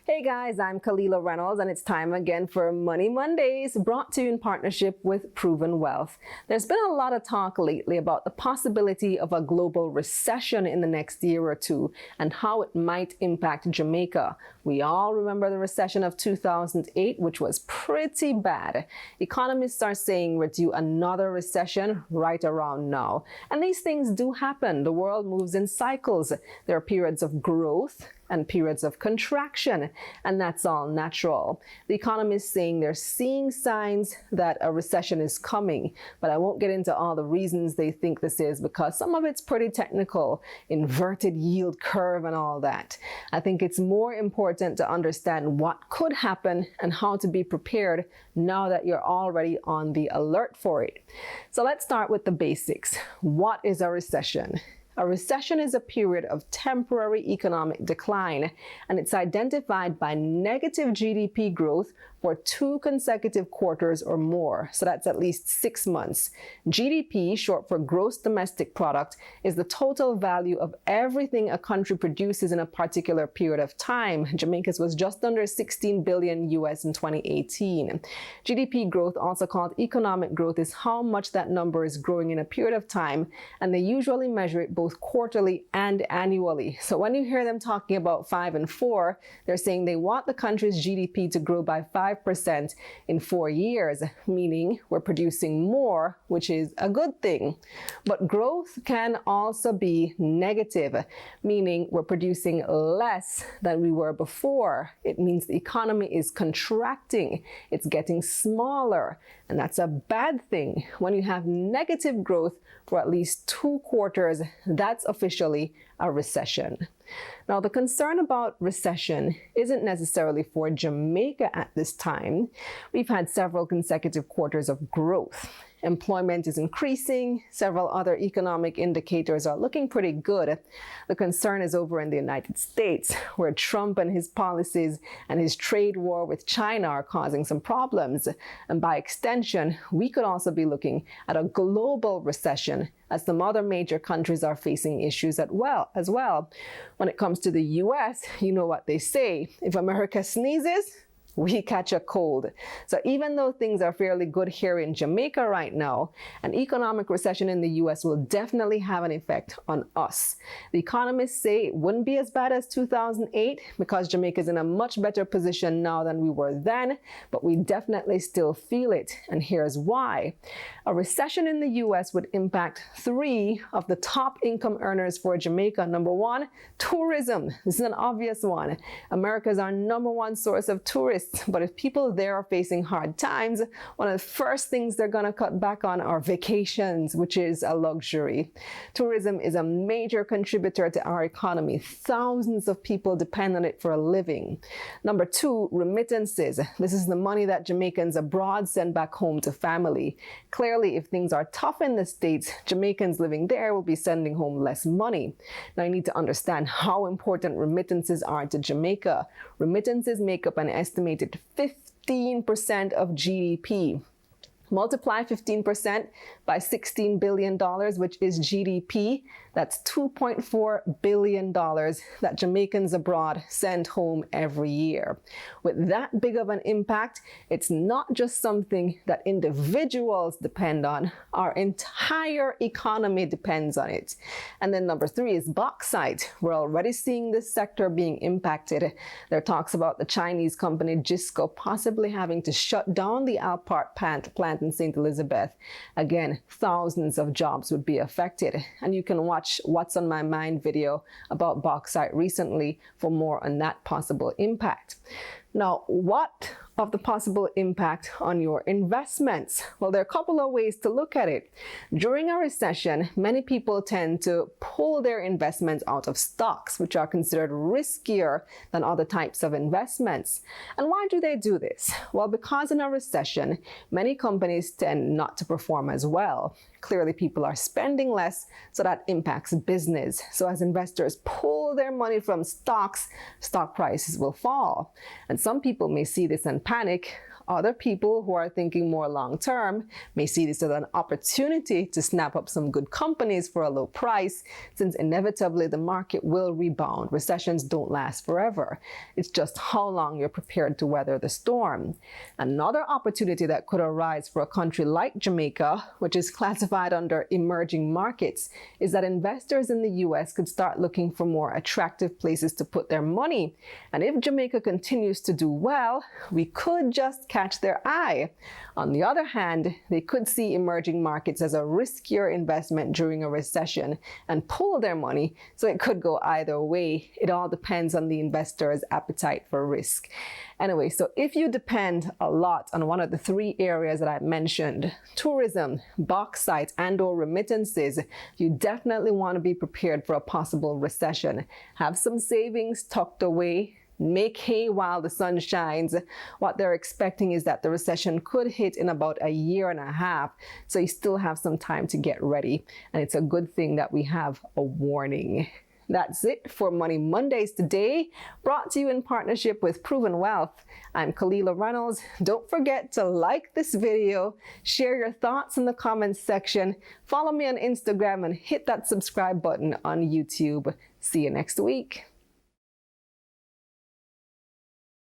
Hey guys, I'm Kalila Reynolds, and it's time again for Money Mondays, brought to you in partnership with Proven Wealth. There's been a lot of talk lately about the possibility of a global recession in the next year or two and how it might impact Jamaica. We all remember the recession of 2008, which was pretty bad. Economists are saying we're due another recession right around now. And these things do happen. The world moves in cycles. There are periods of growth and periods of contraction, and that's all natural. The Economists saying they're seeing signs that a recession is coming, but I won't get into all the reasons they think this is because some of it's pretty technical, inverted yield curve and all that. I think it's more important to understand what could happen and how to be prepared now that you're already on the alert for it. So let's start with the basics. What is a recession? A recession is a period of temporary economic decline, and it's identified by negative GDP growth for 2 consecutive quarters or more. So that's at least 6 months. GDP, short for gross domestic product, is the total value of everything a country produces in a particular period of time. Jamaica's was just under 16 billion US in 2018. GDP growth, also called economic growth, is how much that number is growing in a period of time, and they usually measure it both quarterly and annually. So when you hear them talking about 5 and 4, they're saying they want the country's GDP to grow by 5% in 4 years, meaning we're producing more, which is a good thing. But growth can also be negative, meaning we're producing less than we were before. It means the economy is contracting, it's getting smaller, and that's a bad thing. When you have negative growth for at least 2 quarters, that's officially a recession. Now, the concern about recession isn't necessarily for Jamaica at this time. We've had several consecutive quarters of growth. Employment is increasing. Several other economic indicators are looking pretty good. The concern is over in the United States, where Trump and his policies and his trade war with China are causing some problems. And by extension, we could also be looking at a global recession, as some other major countries are facing issues as well. When it comes to the US, you know what they say: if America sneezes, we catch a cold. So even though things are fairly good here in Jamaica right now, an economic recession in the US will definitely have an effect on us. The economists say it wouldn't be as bad as 2008 because Jamaica is in a much better position now than we were then, but we definitely still feel it. And here's why. A recession in the US would impact 3 of the top income earners for Jamaica. Number 1, tourism. This is an obvious one. America is our number 1 source of tourists. But if people there are facing hard times, one of the first things they're going to cut back on are vacations, which is a luxury. Tourism is a major contributor to our economy. Thousands of people depend on it for a living. Number 2, remittances. This is the money that Jamaicans abroad send back home to family. Clearly, if things are tough in the States, Jamaicans living there will be sending home less money. Now, you need to understand how important remittances are to Jamaica. Remittances make up an estimated 15% of GDP. Multiply 15% by $16 billion, which is GDP. That's $2.4 billion that Jamaicans abroad send home every year. With that big of an impact, it's not just something that individuals depend on. Our entire economy depends on it. And then number 3 is bauxite. We're already seeing this sector being impacted. There are talks about the Chinese company Gisco possibly having to shut down the Alpart plant in St. Elizabeth. Again, thousands of jobs would be affected. And you can watch What's on My Mind video about bauxite recently for more on that possible impact. Now, what of the possible impact on your investments? Well, there are a couple of ways to look at it. During a recession, many people tend to pull their investments out of stocks, which are considered riskier than other types of investments. And why do they do this? Well, because in a recession, many companies tend not to perform as well. Clearly, people are spending less, so that impacts business. So as investors pull their money from stocks, stock prices will fall. And some people may see this and panic. Other people who are thinking more long-term may see this as an opportunity to snap up some good companies for a low price, since inevitably the market will rebound. Recessions don't last forever. It's just how long you're prepared to weather the storm. Another opportunity that could arise for a country like Jamaica, which is classified under emerging markets, is that investors in the US could start looking for more attractive places to put their money. And if Jamaica continues to do well, we could just catch their eye. On the other hand, they could see emerging markets as a riskier investment during a recession and pull their money, so it could go either way. It all depends on the investor's appetite for risk. Anyway, so if you depend a lot on one of the three areas that I mentioned, tourism, bauxite, and/or remittances, you definitely want to be prepared for a possible recession. Have some savings tucked away. Make hay while the sun shines. What they're expecting is that the recession could hit in about a year and a half, so you still have some time to get ready. And it's a good thing that we have a warning. That's it for Money Mondays today, brought to you in partnership with Proven Wealth. I'm Kalila Reynolds. Don't forget to like this video, share your thoughts in the comments section, follow me on Instagram, and hit that subscribe button on YouTube. See you next week.